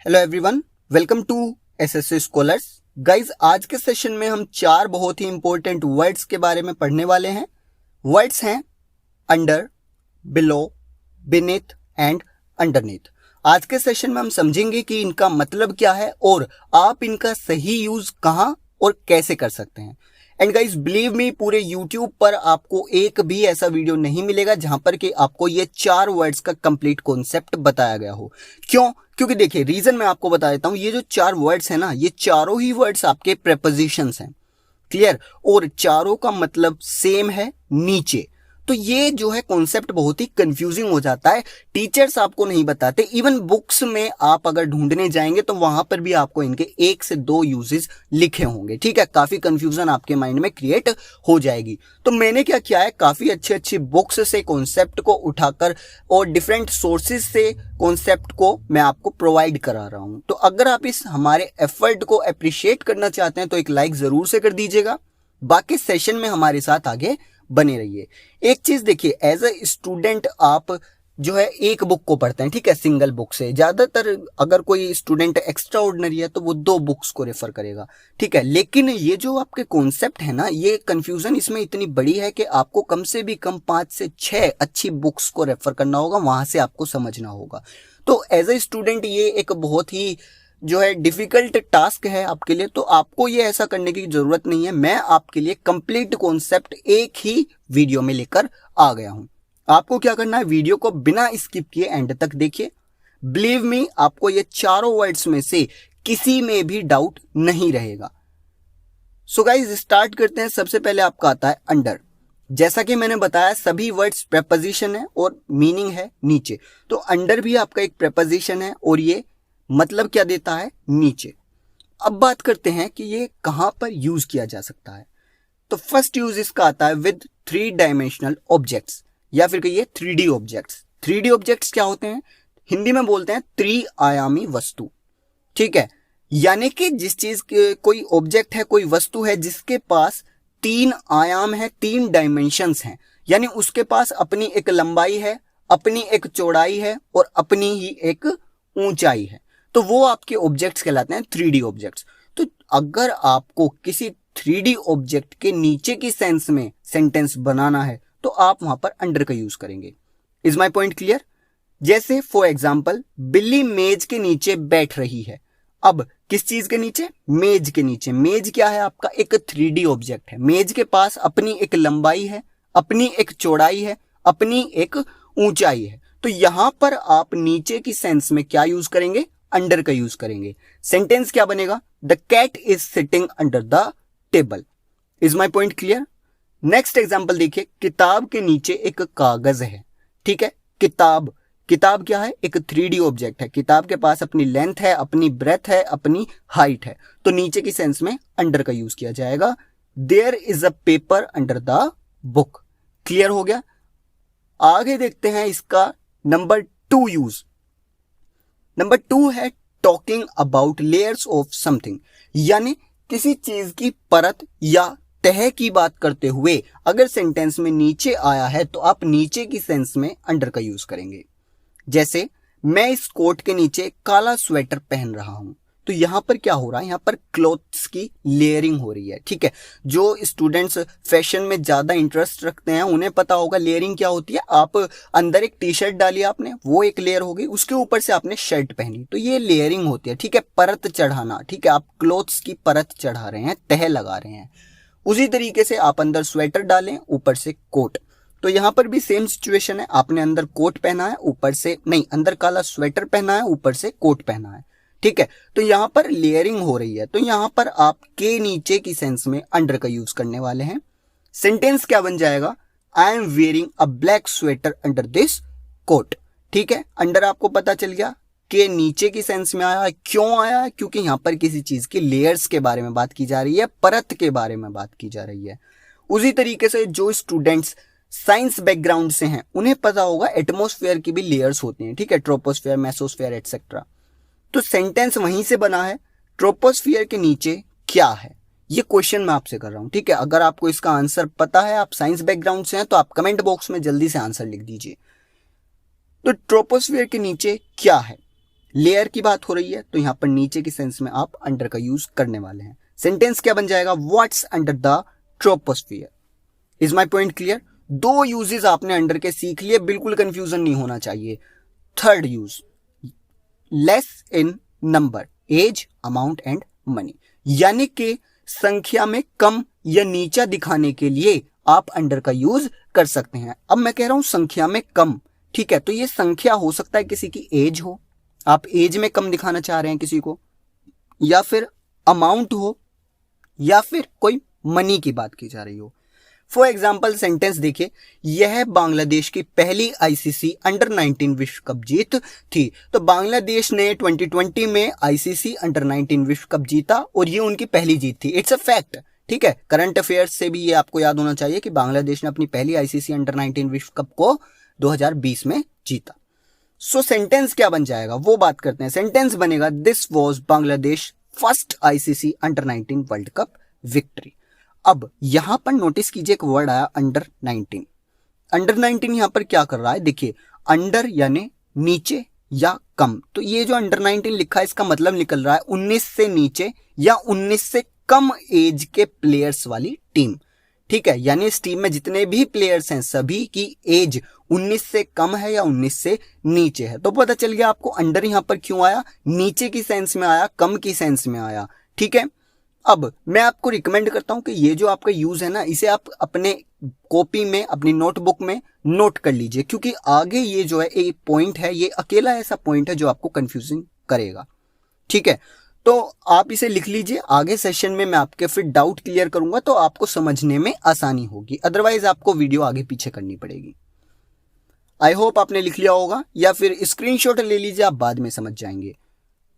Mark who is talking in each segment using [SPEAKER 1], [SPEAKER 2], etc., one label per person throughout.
[SPEAKER 1] Hello everyone, welcome to SSC scholars. Guys, आज के session में हम चार बहुत ही इंपॉर्टेंट वर्ड्स के बारे में पढ़ने वाले हैं। वर्ड्स हैं under, below, beneath and underneath. आज के सेशन में हम समझेंगे कि इनका मतलब क्या है और आप इनका सही यूज कहां और कैसे कर सकते हैं। एंड गाइज, बिलीव मी, पूरे यूट्यूब पर आपको एक भी ऐसा वीडियो नहीं मिलेगा जहां पर कि आपको ये चार वर्ड्स का कंप्लीट कॉन्सेप्ट बताया गया हो। क्यों? क्योंकि देखिए, रीजन मैं आपको बता देता हूं। ये जो चार वर्ड्स हैं ना, ये चारों ही वर्ड्स आपके प्रेपोजिशंस हैं। क्लियर? और चारों का मतलब सेम है, नीचे। तो ये जो है कॉन्सेप्ट बहुत ही कंफ्यूजिंग हो जाता है, टीचर्स आपको नहीं बताते। इवन बुक्स में आप अगर ढूंढने जाएंगे तो वहां पर भी आपको इनके 1 से 2 यूजेस लिखे होंगे। ठीक है, काफी कंफ्यूजन आपके माइंड में क्रिएट हो जाएगी। तो मैंने क्या किया है, काफी अच्छी अच्छी बुक्स से कॉन्सेप्ट को उठाकर और डिफरेंट सोर्सेज से कॉन्सेप्ट को मैं आपको प्रोवाइड करा रहा हूं। तो अगर आप इस हमारे एफर्ट को अप्रिशिएट करना चाहते हैं तो एक लाइक जरूर से कर दीजिएगा। बाकी सेशन में हमारे साथ आगे बने रहिए। एक चीज देखिए, एज अ स्टूडेंट आप जो है एक बुक को पढ़ते हैं, ठीक है, सिंगल बुक से। ज्यादातर अगर कोई स्टूडेंट एक्स्ट्रा ऑर्डिनरी है तो वो 2 बुक्स को रेफर करेगा, ठीक है। लेकिन ये जो आपके कॉन्सेप्ट है ना, ये कंफ्यूजन इसमें इतनी बड़ी है कि आपको कम से भी कम 5 से 6 अच्छी बुक्स को रेफर करना होगा, वहां से आपको समझना होगा। तो एज अ स्टूडेंट ये एक बहुत ही जो है डिफिकल्ट टास्क है आपके लिए। तो आपको ये ऐसा करने की जरूरत नहीं है। मैं आपके लिए कंप्लीट कॉन्सेप्ट एक ही वीडियो में लेकर आ गया हूं। आपको क्या करना है, वीडियो को बिना स्किप किए एंड तक देखिए। बिलीव मी, आपको ये चारों वर्ड्स में से किसी में भी डाउट नहीं रहेगा। सो गाइज, स्टार्ट करते हैं। सबसे पहले आपका आता है अंडर। जैसा कि मैंने बताया, सभी वर्ड्स प्रेपोजिशन है और मीनिंग है नीचे। तो अंडर भी आपका एक प्रेपोजिशन है और ये मतलब क्या देता है, नीचे। अब बात करते हैं कि ये कहां पर यूज किया जा सकता है। तो फर्स्ट यूज इसका आता है विद 3 डायमेंशनल ऑब्जेक्ट्स, या फिर कहिए 3D ऑब्जेक्ट्स। 3D ऑब्जेक्ट्स क्या होते हैं? हिंदी में बोलते हैं त्रिआयामी वस्तु, ठीक है। यानी कि जिस चीज के कोई ऑब्जेक्ट है, कोई वस्तु है जिसके पास 3 आयाम है, 3 डायमेंशंस हैं। यानी उसके पास अपनी एक लंबाई है, अपनी एक चौड़ाई है और अपनी ही एक ऊंचाई है। तो वो आपके ऑब्जेक्ट्स कहलाते हैं 3D ऑब्जेक्ट्स। तो अगर आपको किसी 3D ऑब्जेक्ट के नीचे की सेंस में सेंटेंस बनाना है तो आप वहां पर अंडर का यूज करेंगे। Is my point clear? जैसे फॉर एग्जांपल, बिल्ली मेज के नीचे बैठ रही है। अब किस चीज के नीचे? मेज के नीचे। मेज क्या है? आपका एक 3D ऑब्जेक्ट है। मेज के पास अपनी एक लंबाई है, अपनी एक चौड़ाई है, अपनी एक ऊंचाई है। तो यहां पर आप नीचे की सेंस में क्या यूज करेंगे? अंडर का यूज करेंगे। सेंटेंस क्या बनेगा? The cat is sitting under the table. Is my point clear? Next example देखिए, किताब के नीचे एक कागज है, ठीक है। किताब, किताब क्या है? एक 3D ऑब्जेक्ट है। किताब के पास अपनी लेंथ है, अपनी ब्रेथ है, अपनी हाइट है। तो नीचे की सेंस में अंडर का यूज किया जाएगा। There is a paper under the book. Clear हो गया? आगे देखते हैं इसका नंबर 2 यूज। नंबर 2 है talking about layers of something. यानी किसी चीज की परत या तह की बात करते हुए अगर सेंटेंस में नीचे आया है तो आप नीचे की सेंस में अंडर का यूज करेंगे। जैसे, मैं इस कोट के नीचे काला स्वेटर पहन रहा हूं। तो यहां पर क्या हो रहा है? यहां पर क्लोथ्स की लेयरिंग हो रही है, ठीक है। जो स्टूडेंट्स फैशन में ज्यादा इंटरेस्ट रखते हैं उन्हें पता होगा लेयरिंग क्या होती है। आप अंदर एक टी शर्ट डाली आपने, वो एक लेयर हो गई, उसके ऊपर से आपने शर्ट पहनी, तो ये लेयरिंग होती है, ठीक है। परत चढ़ाना, ठीक है। आप क्लोथ्स की परत चढ़ा रहे हैं, तह लगा रहे हैं। उसी तरीके से आप अंदर स्वेटर डालें, ऊपर से कोट। तो यहां पर भी सेम सिचुएशन है। आपने अंदर कोट पहना है, ऊपर से नहीं, अंदर काला स्वेटर पहना है, ऊपर से कोट पहना है, ठीक है। तो यहां पर लेयरिंग हो रही है। तो यहां पर आप के नीचे की सेंस में अंडर का यूज करने वाले हैं। सेंटेंस क्या बन जाएगा? I am wearing a black sweater under this coat, ठीक है। अंडर आपको पता चल गया के नीचे की सेंस में आया है। क्यों आया है? क्योंकि यहां पर किसी चीज के लेयर्स के बारे में बात की जा रही है, परत के बारे में बात की जा रही है। उसी तरीके से जो स्टूडेंट्स साइंस बैकग्राउंड से हैं उन्हें पता होगा एटमॉस्फेयर की भी लेयर्स होती हैं, ठीक है। Troposphere, mesosphere etcetera. तो सेंटेंस वहीं से बना है। ट्रोपोस्फियर के नीचे क्या है? ये क्वेश्चन मैं आपसे कर रहा हूं, ठीक है। अगर आपको इसका आंसर पता है, आप साइंस बैकग्राउंड से हैं, तो आप कमेंट बॉक्स में जल्दी से आंसर लिख दीजिए। तो ट्रोपोस्फियर के नीचे क्या है? लेयर की बात हो रही है तो यहाँ पर नीचे की सेंस में आप अंडर का यूज करने वाले हैं। सेंटेंस क्या बन जाएगा, what's under the troposphere. Is my point clear? दो यूजेस आपने अंडर के सीख लिए, बिल्कुल कंफ्यूजन नहीं होना चाहिए। Third use, less in number, age, amount and money, यानी कि संख्या में कम या नीचा दिखाने के लिए आप अंडर का यूज कर सकते हैं। अब मैं कह रहा हूं संख्या में कम, ठीक है, तो ये संख्या हो सकता है किसी की एज हो, आप एज में कम दिखाना चाह रहे हैं किसी को, या फिर अमाउंट हो, या फिर कोई मनी की बात की जा रही हो। फॉर एग्जाम्पल सेंटेंस देखिए, यह बांग्लादेश की पहली आईसीसी अंडर 19 विश्व कप जीत थी। तो बांग्लादेश ने 2020 में आईसीसी अंडर 19 विश्व कप जीता और ये उनकी पहली जीत थी। इट्स अ फैक्ट, ठीक है। करंट अफेयर्स से भी ये आपको याद होना चाहिए कि बांग्लादेश ने अपनी पहली आईसीसी अंडर 19 विश्व कप को 2020 में जीता। सो सेंटेंस क्या बन जाएगा वो बात करते हैं। सेंटेंस बनेगा, this was Bangladesh first ICC under 19 world cup victory. अब यहां पर नोटिस कीजिए एक वर्ड आया अंडर 19। अंडर 19 यहां पर क्या कर रहा है, देखिए अंडर यानी नीचे या कम, तो ये जो अंडर 19 लिखा है इसका मतलब निकल रहा है 19 से नीचे या 19 से कम एज के प्लेयर्स वाली टीम, ठीक है। यानी इस टीम में जितने भी प्लेयर्स हैं सभी की एज 19 से कम है या 19 से नीचे है। तो पता चल गया आपको अंडर यहां पर क्यों आया, नीचे की सेंस में आया, कम की सेंस में आया, ठीक है। अब मैं आपको रिकमेंड करता हूं कि ये जो आपका यूज है ना, इसे आप अपने कॉपी में, अपनी नोटबुक में नोट कर लीजिए, क्योंकि आगे ये जो है एक पॉइंट है, ये अकेला ऐसा पॉइंट है जो आपको कंफ्यूजिंग करेगा, ठीक है। तो आप इसे लिख लीजिए, आगे सेशन में मैं आपके फिर डाउट क्लियर करूंगा तो आपको समझने में आसानी होगी, अदरवाइज आपको वीडियो आगे पीछे करनी पड़ेगी। आई होप आपने लिख लिया होगा, या फिर स्क्रीनशॉट ले लीजिए, आप बाद में समझ जाएंगे।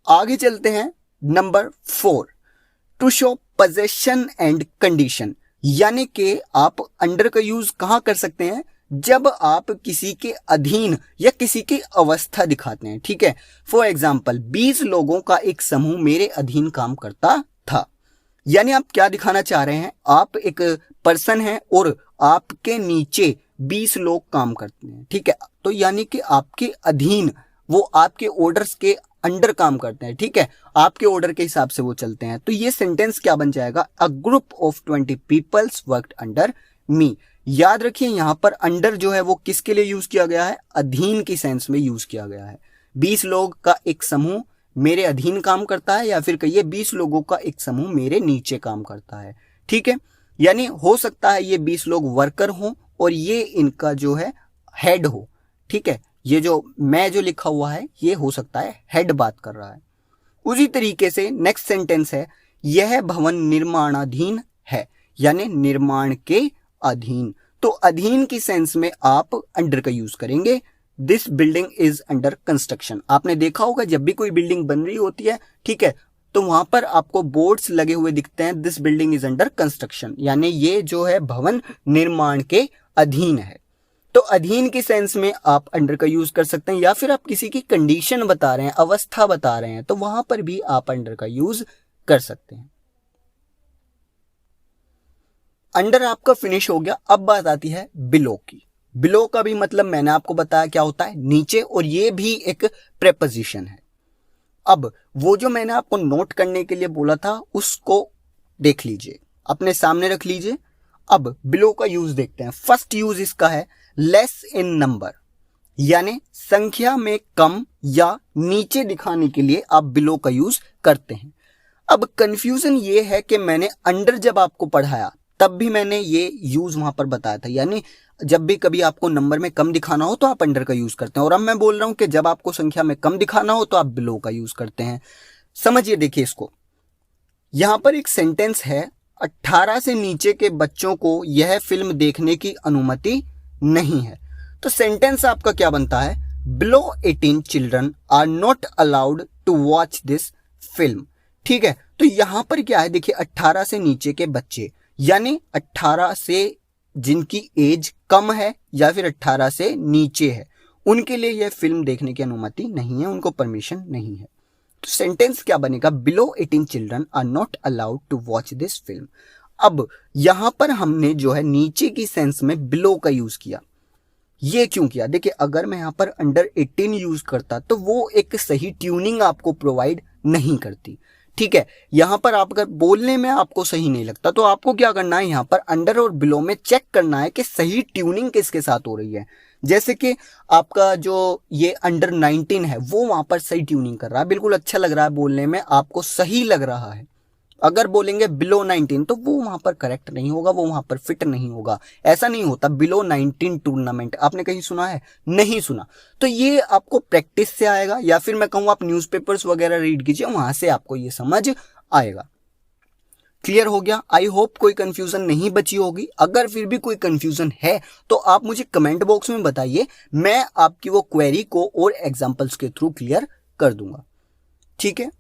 [SPEAKER 1] आगे चलते हैं, number 4, to show possession and condition, यानी कि आप अंडर का यूज कहां कर सकते हैं, जब आप किसी के अधीन या किसी की अवस्था दिखाते हैं, ठीक है। फॉर एग्जाम्पल 20 लोगों का एक समूह मेरे अधीन काम करता था, यानी आप क्या दिखाना चाह रहे हैं, आप एक पर्सन हैं और आपके नीचे 20 लोग काम करते हैं, ठीक है। तो यानी कि आपके अधीन, वो आपके ऑर्डर्स के अंडर काम करते हैं, ठीक है, आपके ऑर्डर के हिसाब से वो चलते हैं। तो ये सेंटेंस क्या बन जाएगा, a group of 20 peoples worked under me. याद रखिए यहां पर अंडर जो है वो किसके लिए यूज किया गया है, अधीन की सेंस में यूज किया गया है। 20 लोग का एक समूह मेरे अधीन काम करता है, या फिर कहिए 20 लोगों का एक समूह मेरे नीचे काम करता है, ठीक है। यानी हो सकता है ये 20 लोग वर्कर हों और ये इनका जो है हेड हो, ठीक है। ये जो मैं जो लिखा हुआ है ये हो सकता है हेड बात कर रहा है। उसी तरीके से नेक्स्ट सेंटेंस है, यह भवन निर्माणाधीन है, यानी निर्माण के अधीन। तो अधीन की सेंस में आप अंडर का यूज करेंगे। This building is under construction. आपने देखा होगा जब भी कोई बिल्डिंग बन रही होती है, ठीक है, तो वहां पर आपको बोर्ड्स लगे हुए दिखते हैं, this building is under construction, यानी ये जो है भवन निर्माण के अधीन है। तो अधीन की सेंस में आप अंडर का यूज कर सकते हैं, या फिर आप किसी की कंडीशन बता रहे हैं, अवस्था बता रहे हैं, तो वहां पर भी आप अंडर का यूज कर सकते हैं। अंडर आपका फिनिश हो गया। अब बात आती है बिलो की। बिलो का भी मतलब मैंने आपको बताया क्या होता है, नीचे, और ये भी एक प्रेपोजिशन है। अब वो जो मैंने आपको नोट करने के लिए बोला था उसको देख लीजिए, अपने सामने रख लीजिए। अब बिलो का यूज देखते हैं। फर्स्ट यूज इसका है लेस इन नंबर, यानी संख्या में कम या नीचे दिखाने के लिए आप बिलो का यूज करते हैं। अब कंफ्यूजन ये है कि मैंने अंडर जब आपको पढ़ाया तब भी मैंने ये यूज वहां पर बताया था, यानी जब भी कभी आपको नंबर में कम दिखाना हो तो आप अंडर का यूज करते हैं, और अब मैं बोल रहा हूं कि जब आपको संख्या में कम दिखाना हो तो आप बिलो का यूज करते हैं। समझिए, देखिए इसको, यहां पर एक सेंटेंस है, 18 से नीचे के बच्चों को यह फिल्म देखने की अनुमति नहीं है। तो सेंटेंस आपका क्या बनता है, below 18 children are not allowed to watch this film, ठीक है। तो यहां पर क्या है, देखिए 18 से नीचे के बच्चे, यानी 18 से जिनकी एज कम है या फिर 18 से नीचे है, उनके लिए यह फिल्म देखने की अनुमति नहीं है, उनको परमिशन नहीं है। तो सेंटेंस क्या बनेगा, below 18 children are not allowed to watch this film. अब यहां पर हमने जो है नीचे की सेंस में बिलो का यूज किया, ये क्यों किया? देखिए अगर मैं यहाँ पर अंडर 18 यूज करता तो वो एक सही ट्यूनिंग आपको प्रोवाइड नहीं करती, ठीक है। यहाँ पर आप अगर बोलने में आपको सही नहीं लगता तो आपको क्या करना है, यहाँ पर अंडर और बिलो में चेक करना है कि सही ट्यूनिंग किसके साथ हो रही है। जैसे कि आपका जो ये अंडर 19 है वो वहां पर सही ट्यूनिंग कर रहा है, बिल्कुल अच्छा लग रहा है बोलने में, आपको सही लग रहा है। अगर बोलेंगे बिलो 19 तो वो वहां पर करेक्ट नहीं होगा, वो वहां पर फिट नहीं होगा। ऐसा नहीं होता। बिलो 19 टूर्नामेंट आपने कहीं सुना है? नहीं सुना। तो ये आपको प्रैक्टिस से आएगा, या फिर मैं कहूँ आप न्यूज़पेपर्स वगैरह रीड कीजिए, वहां से आपको ये समझ आएगा। क्लियर हो गया? आई होप कोई कंफ्यूजन नहीं बची होगी। अगर फिर भी कोई कंफ्यूजन है तो आप मुझे कमेंट बॉक्स में बताइए, मैं आपकी वो क्वेरी को और एग्जांपल्स के थ्रू क्लियर कर दूंगा, ठीक है।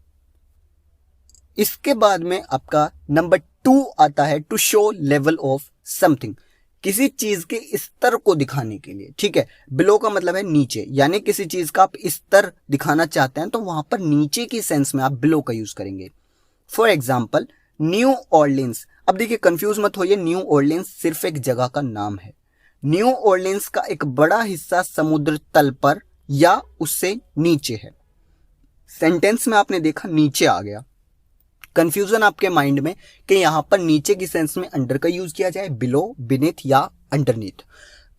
[SPEAKER 1] इसके बाद में आपका नंबर 2 आता है to show level of something, किसी चीज के स्तर को दिखाने के लिए, ठीक है। बिलो का मतलब है नीचे, यानी किसी चीज का आप स्तर दिखाना चाहते हैं तो वहां पर नीचे की सेंस में आप बिलो का यूज करेंगे। For example new Orleans. अब देखिए कंफ्यूज मत होइए, न्यू ऑर्लिन्स सिर्फ एक जगह का नाम है। न्यू ऑर्लिन्स का एक बड़ा हिस्सा समुद्र तल पर या उससे नीचे है। सेंटेंस में आपने देखा नीचे आ गया। कंफ्यूजन आपके माइंड में कि यहां पर नीचे की सेंस में अंडर का यूज किया जाए, बिलो, बिनेथ या अंडरनीथ।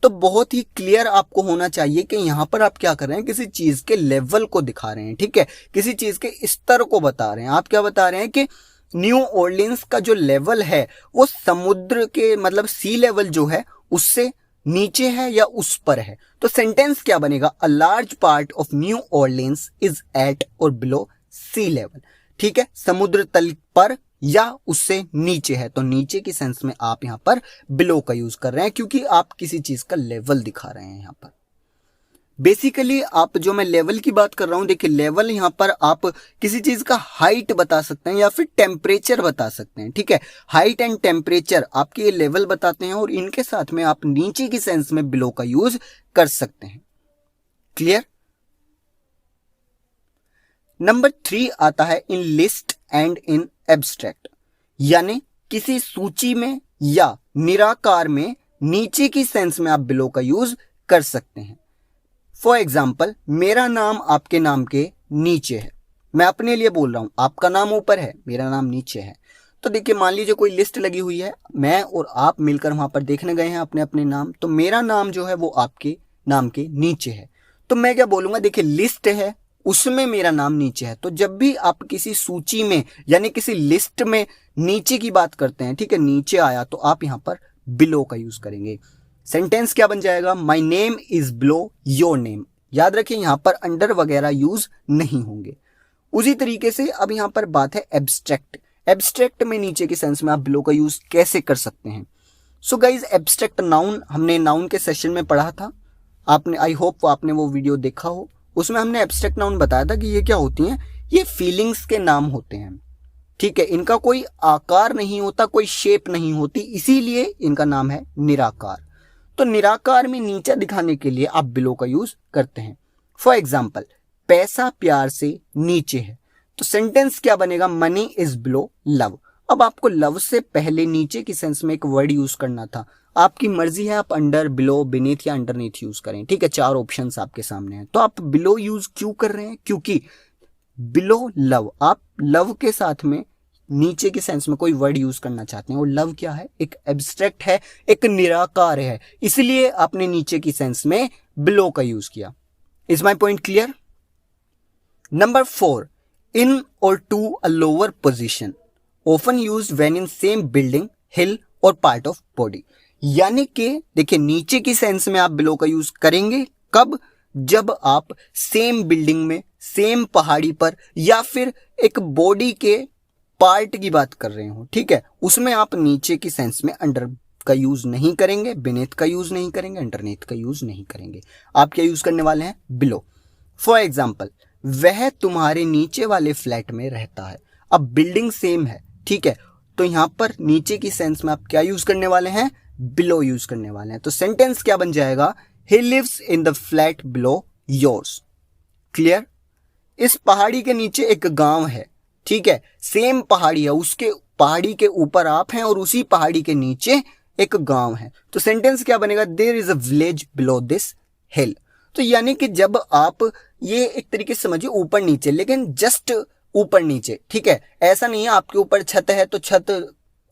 [SPEAKER 1] तो बहुत ही क्लियर आपको होना चाहिए कि यहां पर आप क्या कर रहे हैं, किसी चीज के लेवल को दिखा रहे हैं, ठीक है, किसी चीज के स्तर को बता रहे हैं। आप क्या बता रहे हैं कि न्यू ऑर्लिन्स का जो लेवल है वो समुद्र के मतलब सी लेवल जो है उससे नीचे है या उस पर है। तो सेंटेंस क्या बनेगा? A large part of New Orleans is at or below sea level, ठीक है, समुद्र तल पर या उससे नीचे है। तो नीचे की सेंस में आप यहां पर बिलो का यूज कर रहे हैं क्योंकि आप किसी चीज का लेवल दिखा रहे हैं। यहां पर बेसिकली आप जो मैं लेवल की बात कर रहा हूं, देखिए लेवल यहां पर आप किसी चीज का हाइट बता सकते हैं या फिर टेम्परेचर बता सकते हैं, ठीक है। हाइट एंड टेम्परेचर आपके ये लेवल बताते हैं और इनके साथ में आप नीचे की सेंस में बिलो का यूज कर सकते हैं। क्लियर? नंबर 3 आता है in list and in abstract, यानी किसी सूची में या निराकार में नीचे की सेंस में आप बिलो का यूज कर सकते हैं। फॉर एग्जाम्पल मेरा नाम आपके नाम के नीचे है, मैं अपने लिए बोल रहा हूं, आपका नाम ऊपर है, मेरा नाम नीचे है। तो देखिए मान लीजिए कोई लिस्ट लगी हुई है, मैं और आप मिलकर वहां पर देखने गए हैं अपने अपने नाम, तो मेरा नाम जो है वो आपके नाम के नीचे है। तो मैं क्या बोलूंगा, देखिए लिस्ट है उसमें मेरा नाम नीचे है। तो जब भी आप किसी सूची में यानी किसी लिस्ट में नीचे की बात करते हैं, ठीक है, नीचे आया, तो आप यहां पर बिलो का यूज करेंगे। सेंटेंस क्या बन जाएगा? My name is below your name. याद रखिए यहां पर अंडर वगैरह यूज नहीं होंगे। उसी तरीके से अब यहां पर बात है एब्स्ट्रैक्ट। एब्स्ट्रैक्ट में नीचे की सेंस में आप बिलो का यूज कैसे कर सकते हैं? सो गाइज एब्स्ट्रैक्ट नाउन हमने नाउन के सेशन में पढ़ा था, आपने आई होप आपने वो वीडियो देखा हो। उसमें हमने एब्स्ट्रैक्ट नाउन बताया था कि ये क्या होती हैं, ये फीलिंग्स के नाम होते हैं, ठीक है। इनका कोई आकार नहीं होता, कोई शेप नहीं होती, इसीलिए इनका नाम है निराकार। तो निराकार में नीचा दिखाने के लिए आप बिलो का यूज करते हैं। फॉर एग्जाम्पल पैसा प्यार से नीचे है, तो सेंटेंस क्या बनेगा? Money is below love. अब आपको लव से पहले नीचे की सेंस में एक वर्ड यूज करना था, आपकी मर्जी है, आप अंडर, बिलो, बिनेथ या अंडरनीथ यूज करें, ठीक है। 4 ऑप्शंस आपके सामने हैं। तो आप बिलो यूज क्यों कर रहे हैं? क्योंकि बिलो लव, आप लव के साथ में नीचे के सेंस में कोई वर्ड यूज करना चाहते हैं, और लव क्या है? एक एब्स्ट्रैक्ट है, एक निराकार है, इसलिए आपने नीचे की सेंस में बिलो का यूज किया। Is my point clear? Number 4 in or to a lower position often use when in same building, hill or part of body. यानी कि देखिए नीचे की सेंस में आप बिलो का यूज करेंगे कब? जब आप सेम बिल्डिंग में, सेम पहाड़ी पर या फिर एक बॉडी के पार्ट की बात कर रहे हो, ठीक है, उसमें आप नीचे की सेंस में अंडर का यूज नहीं करेंगे, बिनेथ का यूज नहीं करेंगे, अंडरनेथ का यूज नहीं करेंगे। आप क्या यूज करने वाले हैं? बिलो। फॉर एग्जाम्पल वह तुम्हारे नीचे वाले फ्लैट में रहता है। अब बिल्डिंग सेम है, ठीक है, तो यहां पर नीचे की सेंस में आप क्या यूज करने वाले हैं? बिलो यूज करने वाले हैं। तो सेंटेंस क्या बन जाएगा? He lives in the flat below yours. Clear? इस पहाड़ी के नीचे एक गांव है, ठीक है, सेम पहाड़ी है, उसके पहाड़ी के ऊपर आप हैं और उसी पहाड़ी के नीचे एक गांव है। तो सेंटेंस क्या बनेगा, there is a village below this hill. तो यानी कि जब आप ये एक तरीके से समझिए ऊपर नीचे, लेकिन जस्ट ऊपर नीचे, ठीक है, ऐसा नहीं है आपके ऊपर छत है तो छत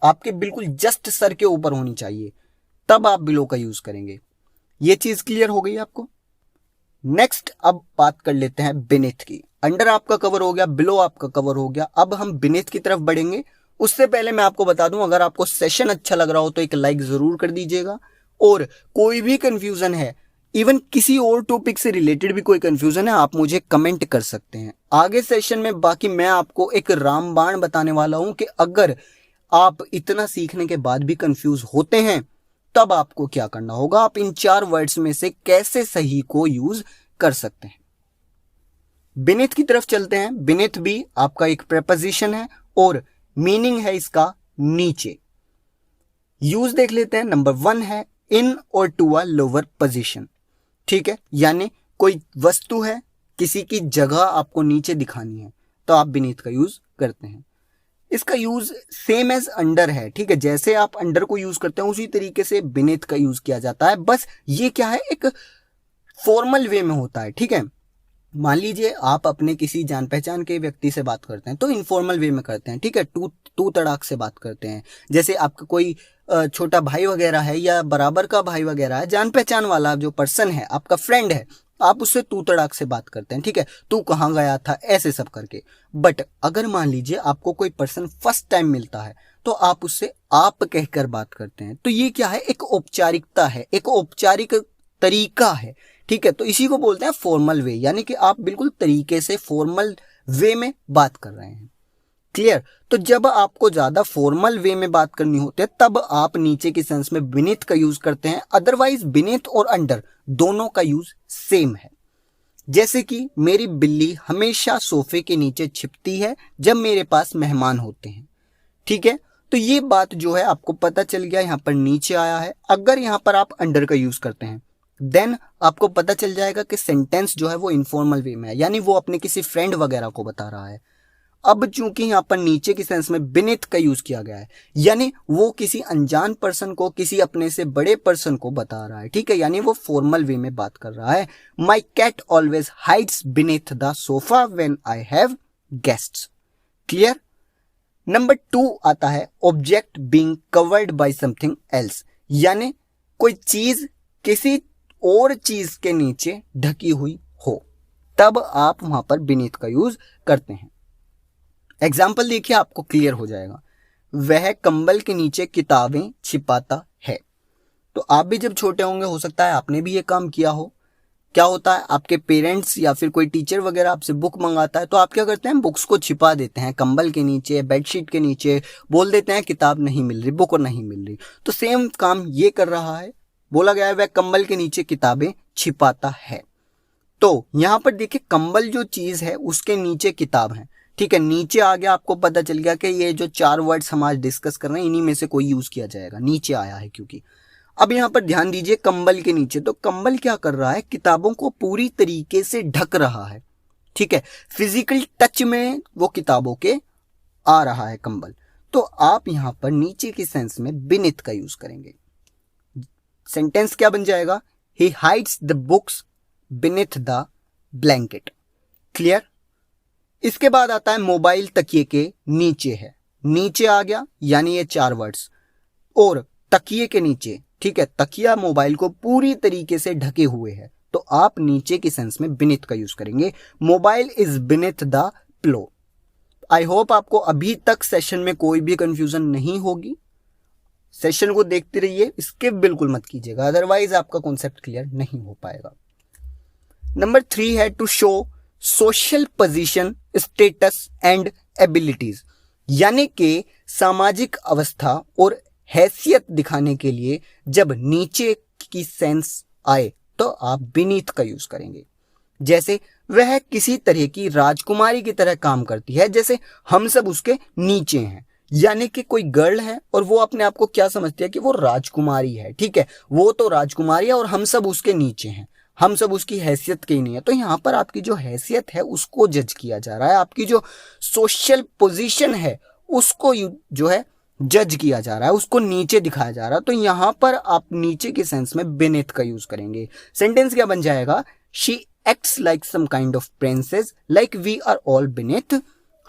[SPEAKER 1] आपके बिल्कुल जस्ट सर के ऊपर होनी चाहिए, तब आप बिलो का यूज करेंगे। ये चीज क्लियर हो गई आपको। नेक्स्ट अब बात कर लेते हैं बिनेथ की। अंडर आपका कवर हो गया, बिलो आपका कवर हो गया, अब हम बिनेथ की तरफ बढ़ेंगे। उससे पहले मैं आपको बता दूं, अगर आपको सेशन अच्छा लग रहा हो तो एक लाइक जरूर कर दीजिएगा, और कोई भी कंफ्यूजन है, इवन किसी और टॉपिक से रिलेटेड भी कोई कंफ्यूजन है, आप मुझे कमेंट कर सकते हैं आगे सेशन में। बाकी मैं आपको एक रामबाण बताने वाला हूं कि अगर आप इतना सीखने के बाद भी कंफ्यूज होते हैं तब आपको क्या करना होगा, आप इन 4 वर्ड्स में से कैसे सही को यूज कर सकते हैं। बिनेथ की तरफ चलते हैं। बिनेथ भी आपका एक प्रेपोजिशन है और मीनिंग है इसका नीचे। यूज देख लेते हैं। नंबर 1 है इन or to a lower position, ठीक है, यानी कोई वस्तु है, किसी की जगह आपको नीचे दिखानी है तो आप बिनेथ का यूज करते हैं। इसका यूज सेम एज अंडर है, ठीक है, जैसे आप अंडर को यूज करते हैं उसी तरीके से बिनेथ का यूज किया जाता है, बस ये क्या है एक फॉर्मल वे में होता है, ठीक है। मान लीजिए आप अपने किसी जान पहचान के व्यक्ति से बात करते हैं तो इनफॉर्मल वे में करते हैं, ठीक है, तू तड़ाक से बात करते हैं। जैसे आपका कोई छोटा भाई वगैरह है या बराबर का भाई वगैरह है, जान पहचान वाला जो पर्सन है, आपका फ्रेंड है, आप उससे तू तड़ाक से बात करते हैं, ठीक है, तू कहाँ गया था, ऐसे सब करके। बट अगर मान लीजिए आपको कोई पर्सन फर्स्ट टाइम मिलता है तो आप उससे आप कहकर बात करते हैं, तो ये क्या है, एक औपचारिकता है, एक औपचारिक तरीका है, ठीक है। तो इसी को बोलते हैं फॉर्मल वे, यानी कि आप बिल्कुल तरीके से फॉर्मल वे में बात कर रहे हैं। क्लियर। तो जब आपको ज्यादा फॉर्मल वे में बात करनी होती है तब आप नीचे की सेंस में बिनेथ का यूज करते हैं, अदरवाइज बिनेथ और अंडर दोनों का यूज सेम है। जैसे कि मेरी बिल्ली हमेशा सोफे के नीचे छिपती है जब मेरे पास मेहमान होते हैं, ठीक है। तो ये बात जो है आपको पता चल गया, यहां पर नीचे आया है। अगर यहां पर आप अंडर का यूज करते हैं देन आपको पता चल जाएगा कि सेंटेंस जो है वो इनफॉर्मल वे में है, यानी वो अपने किसी फ्रेंड वगैरह को बता रहा है। अब चूंकि यहां पर नीचे की सेंस में बिनेथ का यूज किया गया है, यानी वो किसी अनजान पर्सन को, किसी अपने से बड़े पर्सन को बता रहा है, ठीक है, यानी वो फॉर्मल वे में बात कर रहा है। My cat always hides beneath the sofa when I have guests. Clear. Number 2 आता है object being covered by something else, यानी कोई चीज किसी और चीज के नीचे ढकी हुई हो, तब आप वहां पर बिनेथ का यूज करते हैं। एग्जाम्पल देखिए आपको क्लियर हो जाएगा। वह कंबल के नीचे किताबें छिपाता है। तो आप भी जब छोटे होंगे हो सकता है आपने भी ये काम किया हो। क्या होता है, आपके पेरेंट्स या फिर कोई टीचर वगैरह आपसे बुक मंगाता है तो आप क्या करते हैं, बुक्स को छिपा देते हैं कंबल के नीचे, बेडशीट के नीचे, बोल देते हैं किताब नहीं मिल रही, बुक नहीं मिल रही। तो सेम काम ये कर रहा है, बोला गया है वह कंबल के नीचे किताबें छिपाता है। तो यहां पर देखिए कंबल जो चीज है उसके नीचे किताब है, ठीक है, नीचे आ गया, आपको पता चल गया कि ये जो 4 वर्ड्स हम आज डिस्कस कर रहे हैं इन्हीं में से कोई यूज किया जाएगा, नीचे आया है क्योंकि। अब यहां पर ध्यान दीजिए कंबल के नीचे, तो कंबल क्या कर रहा है, किताबों को पूरी तरीके से ढक रहा है, ठीक है, फिजिकल टच में वो किताबों के आ रहा है कंबल। तो आप यहां पर नीचे की सेंस में बिनेथ का यूज करेंगे। सेंटेंस क्या बन जाएगा, he hides the books beneath the blanket. Clear. इसके बाद आता है मोबाइल तकिए के नीचे है, नीचे आ गया यानी ये 4 वर्ड्स, और तकिए के नीचे, ठीक है, तकिया मोबाइल को पूरी तरीके से ढके हुए है, तो आप नीचे की सेंस में बिनेथ का यूज करेंगे। Mobile is beneath the pillow. I hope आपको अभी तक सेशन में कोई भी कंफ्यूजन नहीं होगी। सेशन को देखते रहिए, स्किप बिल्कुल मत कीजिएगा, अदरवाइज आपका कॉन्सेप्ट क्लियर नहीं हो पाएगा। नंबर 3 है to show social position, status and abilities, यानी कि सामाजिक अवस्था और हैसियत दिखाने के लिए जब नीचे की सेंस आए तो आप बिनीथ का यूज करेंगे। जैसे वह किसी तरह की राजकुमारी की तरह काम करती है, जैसे हम सब उसके नीचे हैं, यानी कि कोई गर्ल है और वो अपने आप को क्या समझती है कि वो राजकुमारी है, ठीक है, वो तो राजकुमारी है और हम सब उसके नीचे हैं, हम सब उसकी हैसियत के ही नहीं है। तो यहां पर आपकी जो हैसियत है उसको जज किया जा रहा है, आपकी जो सोशल पोजीशन है उसको जो है जज किया जा रहा है, उसको नीचे दिखाया जा रहा है, तो यहां पर आप नीचे के सेंस में beneath का यूज करेंगे। सेंटेंस क्या बन जाएगा, she acts like some kind of princess like we are all beneath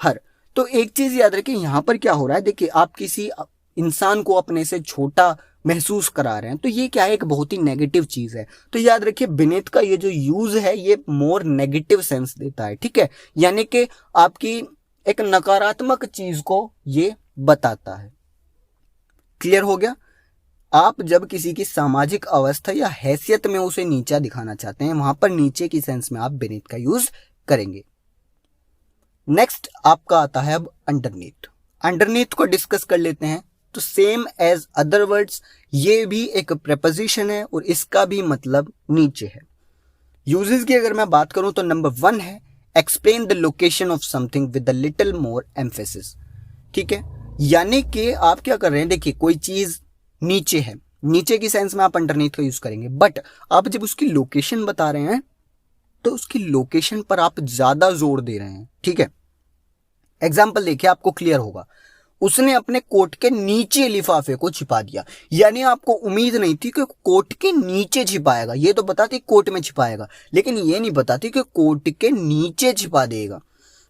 [SPEAKER 1] her. तो एक चीज याद रखिए, यहां पर क्या हो रहा है, देखिए आप किसी इंसान को अपने से छोटा महसूस करा रहे हैं, तो ये क्या है, एक बहुत ही नेगेटिव चीज है। तो याद रखिए beneath का ये जो यूज है ये मोर नेगेटिव सेंस देता है, ठीक है, यानी कि आपकी एक नकारात्मक चीज को ये बताता है। क्लियर हो गया। आप जब किसी की सामाजिक अवस्था या हैसियत में उसे नीचा दिखाना चाहते हैं, वहां पर नीचे की सेंस में आप beneath का यूज करेंगे। नेक्स्ट आपका आता है अब अंडरनीथ। अंडरनीथ को डिस्कस कर लेते हैं। तो सेम एज अदर वर्ड्स, ये भी एक प्रेपोजिशन है और इसका भी मतलब नीचे है। यूजेस की अगर मैं बात करूं तो नंबर 1 है explain the location of something with a little more emphasis. ठीक है, यानी कि आप क्या कर रहे हैं, देखिए कोई चीज नीचे है, नीचे की सेंस में आप अंडरनीथ का यूज करेंगे, बट आप जब उसकी लोकेशन बता रहे हैं तो उसकी लोकेशन पर आप ज्यादा जोर दे रहे हैं। ठीक है, एग्जाम्पल देखिए आपको क्लियर होगा। उसने अपने कोट के नीचे लिफाफे को छिपा दिया, यानी आपको उम्मीद नहीं थी कि कोट के नीचे छिपाएगा, ये तो बताती कोट में छिपाएगा, लेकिन ये नहीं बताती कि कोट के नीचे छिपा देगा।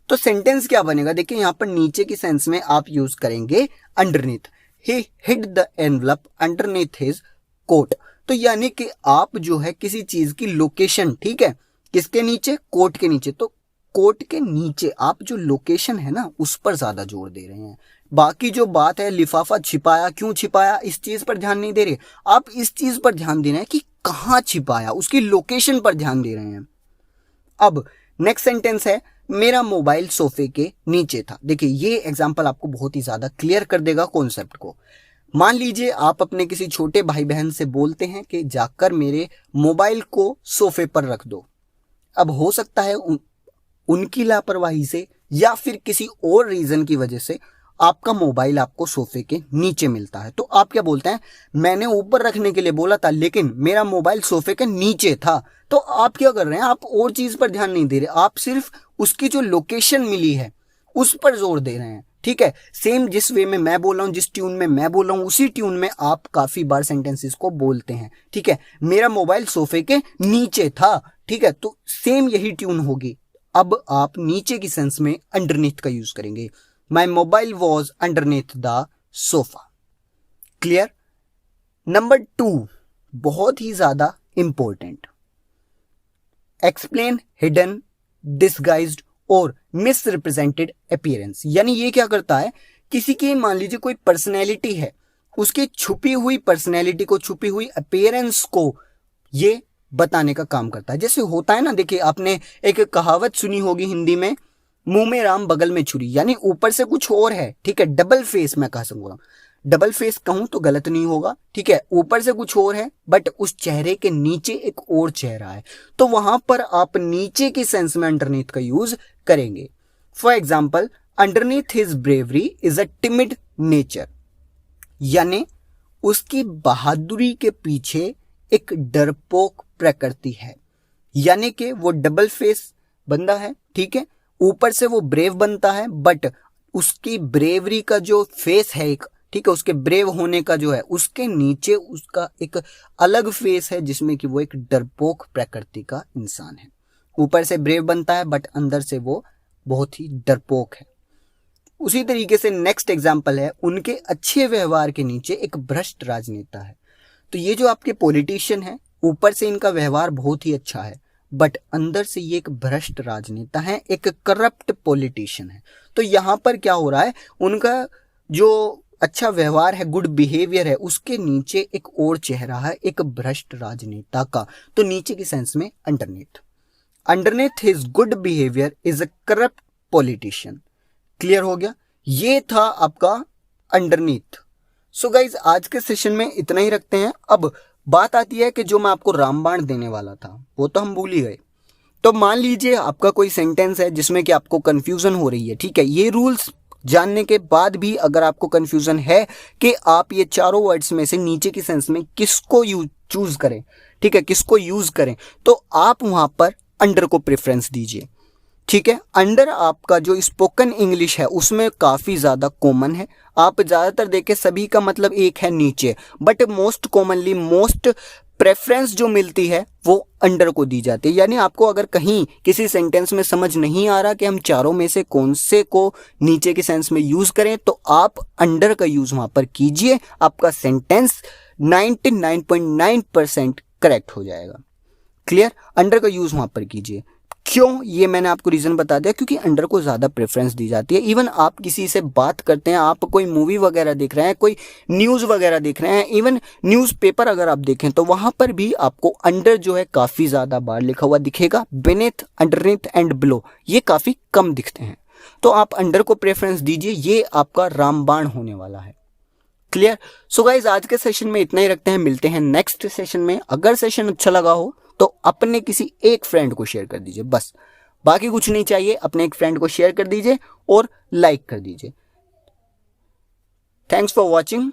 [SPEAKER 1] तो सेंटेंस क्या बनेगा, देखिए यहां पर नीचे की सेंस में आप यूज करेंगे underneath. He hid the envelope underneath his coat. तो यानी कि आप जो है किसी चीज की लोकेशन, ठीक है, किसके नीचे, कोट के नीचे, तो कोट के नीचे आप जो लोकेशन है ना उस पर ज्यादा जोर दे रहे हैं। बाकी जो बात है लिफाफा छिपाया, क्यों छिपाया, इस चीज पर ध्यान नहीं दे रहे, आप इस चीज पर ध्यान दे रहे हैं कि कहां छिपाया, उसकी लोकेशन पर ध्यान दे रहे हैं। अब नेक्स्ट सेंटेंस है मेरा मोबाइल सोफे के नीचे था। देखिए ये एग्जांपल आपको बहुत ही ज्यादा क्लियर कर देगा कॉन्सेप्ट को। मान लीजिए आप अपने किसी छोटे भाई बहन से बोलते हैं कि जाकर मेरे मोबाइल को सोफे पर रख दो। अब हो सकता है उनकी लापरवाही से या फिर किसी और रीजन की वजह से आपका मोबाइल आपको सोफे के नीचे मिलता है, तो आप क्या बोलते हैं, मैंने ऊपर रखने के लिए बोला था लेकिन मेरा मोबाइल सोफे के नीचे था। तो आप क्या कर रहे हैं, आप और चीज पर ध्यान नहीं दे रहे, आप सिर्फ उसकी जो लोकेशन मिली है उस पर जोर दे रहे हैं। ठीक है, सेम जिस वे में मैं बोल रहा हूं, जिस ट्यून में मैं बोल रहा हूं, उसी ट्यून में आप काफी बार सेंटेंसेस को बोलते हैं। ठीक है, मेरा मोबाइल सोफे के नीचे था, ठीक है, तो सेम यही ट्यून होगी। अब आप नीचे की सेंस में अंडरनीथ का यूज करेंगे। My mobile was underneath the sofa. Clear. Number 2 बहुत ही ज्यादा इंपॉर्टेंट, एक्सप्लेन हिडन, डिसगाइज्ड और मिसरिप्रेजेंटेड अपीयरेंस। यानी ये क्या करता है, किसी की मान लीजिए कोई पर्सनैलिटी है, उसकी छुपी हुई पर्सनैलिटी को, छुपी हुई अपीयरेंस को ये बताने का काम करता है। जैसे होता है ना, देखिए आपने एक कहावत सुनी होगी हिंदी में, मुंह में राम बगल में छुरी, यानी ऊपर से कुछ और है। ठीक है, डबल फेस मैं कह सकूंगा, डबल फेस कहूं तो गलत नहीं होगा। ठीक है, ऊपर से कुछ और है बट उस चेहरे के नीचे एक और चेहरा है, तो वहां पर आप नीचे की सेंस में अंडरनीथ का यूज करेंगे। For example, underneath his bravery is a timid nature, यानी उसकी बहादुरी के पीछे एक डरपोक प्रकृति है, यानी कि वो डबल फेस बंदा है। ठीक है, ऊपर से वो ब्रेव बनता है बट उसकी ब्रेवरी का जो फेस है एक, ठीक है, उसके ब्रेव होने का जो है, उसके नीचे उसका एक अलग फेस है जिसमें कि वो एक डरपोक प्रकृति का इंसान है। ऊपर से ब्रेव बनता है बट अंदर से वो बहुत ही डरपोक है। उसी तरीके से नेक्स्ट एग्जाम्पल है, उनके अच्छे व्यवहार के नीचे एक भ्रष्ट राजनेता है। तो ये जो आपके पॉलिटिशियन है, ऊपर से इनका व्यवहार बहुत ही अच्छा है बट अंदर से ये एक भ्रष्ट राजनेता है, एक करप्ट पॉलिटिशियन है। तो यहां पर क्या हो रहा है, उनका जो अच्छा व्यवहार है, गुड बिहेवियर है, उसके नीचे एक और चेहरा है, एक भ्रष्ट राजनेता का। तो नीचे की सेंस में underneath, underneath his good behaviour is a corrupt politician. Clear हो गया, ये था आपका अंडरनीथ। सो गाइज आज के सेशन में इतना ही रखते हैं। अब बात आती है कि जो मैं आपको रामबाण देने वाला था वो तो हम भूल ही गए। तो मान लीजिए आपका कोई सेंटेंस है जिसमें कि आपको कंफ्यूजन हो रही है। ठीक है, ये रूल्स जानने के बाद भी अगर आपको कंफ्यूजन है कि आप ये चारों वर्ड्स में से नीचे की सेंस में किसको चूज करें, ठीक है, किसको यूज करें, तो आप वहां पर अंडर को प्रेफरेंस दीजिए। ठीक है। अंडर आपका जो स्पोकन इंग्लिश है उसमें काफ़ी ज़्यादा कॉमन है। आप ज़्यादातर देखें सभी का मतलब एक है नीचे, but most commonly most preference जो मिलती है वो अंडर को दी जाती है। यानी आपको अगर कहीं किसी सेंटेंस में समझ नहीं आ रहा कि हम चारों में से कौन से को नीचे के सेंस में यूज़ करें, तो आप अंडर का यूज़ वहाँ पर कीजिए, आपका सेंटेंस 99.9% करेक्ट हो जाएगा। क्लियर? अंडर का यूज़ वहाँ पर कीजिए। क्यों, ये मैंने आपको रीज़न बता दिया, क्योंकि अंडर को ज़्यादा प्रेफरेंस दी जाती है। इवन आप किसी से बात करते हैं, आप कोई मूवी वगैरह देख रहे हैं, कोई न्यूज़ वगैरह देख रहे हैं, इवन न्यूज़पेपर अगर आप देखें तो वहाँ पर भी आपको अंडर जो है काफ़ी ज़्यादा बार लिखा हुआ दिखेगा। बेनेथ, अंडरनीथ एंड बिलो ये काफ़ी कम दिखते हैं। तो आप अंडर को प्रेफरेंस दीजिए, ये आपका रामबाण होने वाला है। क्लियर? सो गाइज आज के सेशन में इतना ही रखते हैं, मिलते हैं नेक्स्ट सेशन में। अगर सेशन अच्छा लगा हो तो अपने किसी एक फ्रेंड को शेयर कर दीजिए, बस, बाकी कुछ नहीं चाहिए। अपने एक फ्रेंड को शेयर कर दीजिए और लाइक कर दीजिए। Thanks for watching.